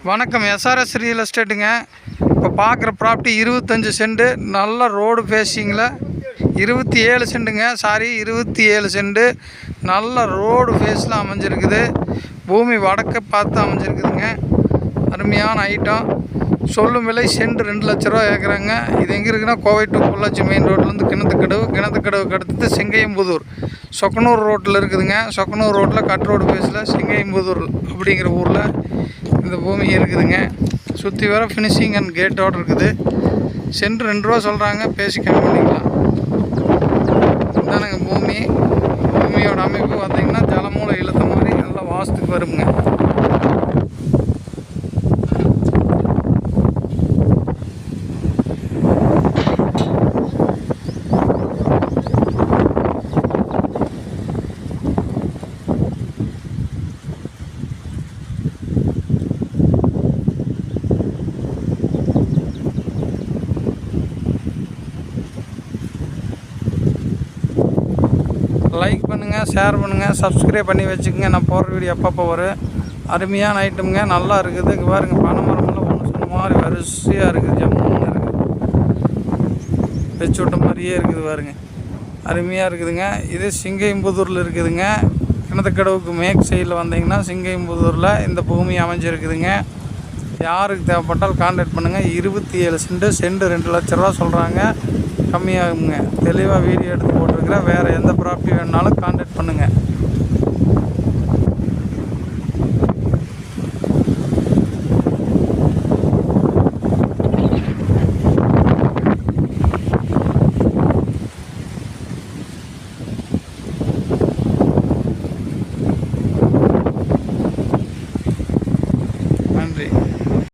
வணக்கம். SRS real எஸ்டேட்டுங்க. இப்போ பார்க்குற ப்ராப்பர்ட்டி 25 சென்ட், நல்ல ரோடு ஃபேஸிங்கில் 27 சென்ட்டுங்க. 27 சென்ட்டு நல்ல ரோடு ஃபேஸில் அமைஞ்சிருக்குது. பூமி வடக்க பார்த்து அமைஞ்சிருக்குதுங்க. அருமையான ஐட்டம். சொல்லும் விலை சென்ட் 2 லட்ச ரூபா கேட்குறாங்க. இது எங்கே இருக்குன்னா, கோவை டு பொள்ளாச்சி மெயின் ரோட்லேருந்து கிணத்துக்கடவுக்கு அடுத்தது சிங்கையம்புதூர் சொக்கனூர் ரோட்டில் இருக்குதுங்க. சொக்கனூர் ரோட்டில் கட் ரோடு ஃபேஸில் சிங்கையம்புதூர் அப்படிங்கிற ஊரில் இந்த பூமி இருக்குதுங்க. சுற்றி வர ஃபினிஷிங் அண்ட் கேட்டோடு இருக்குது. சென்ட் 2 ரூபா சொல்கிறாங்க, பேசி கம்மி பண்ணிக்கலாம். இதானுங்க பூமியோட அமைப்பு பார்த்திங்கன்னா ஜலமூலை இழுத்த மாதிரி நல்லா வாஸ்துக்கு வருங்க. லைக் பண்ணுங்கள், ஷேர் பண்ணுங்கள், சப்ஸ்கிரைப் பண்ணி வச்சுக்கோங்க. நான் போகிற வீடியோ அப்பப்போ வரும். அருமையான ஐட்டமுங்க, நல்லா இருக்குது. இங்கே பாருங்க, பனை மரமெல்லாம் ஒன்று சொன்ன மாதிரி வரிசையாக இருக்குது. ஜம்முன்னு இருக்குது, வச்சு விட்ட மாதிரியே இருக்குது. பாருங்க, அருமையாக இருக்குதுங்க. இது சிங்கையம்புதூரில் இருக்குதுங்க. கிணத்துக்கடவுக்கு மேற்கு சைடில் வந்தீங்கன்னா சிங்கையம்புதூரில் இந்த பூமி அமைஞ்சிருக்குதுங்க. யாருக்கு தேவைப்பட்டால் கான்டாக்ட் பண்ணுங்கள். 27 சென்ட் 2 லட்ச ரூபா சொல்கிறாங்க. கம்மியாகுங்க. தெளிவாக வீடியோ எடுத்து போட்டிருக்கிறேன். வேறு எந்த ப்ராப்பர்ட்டி வேணுனாலும் கான்டாக்ட் பண்ணுங்கள். நன்றி.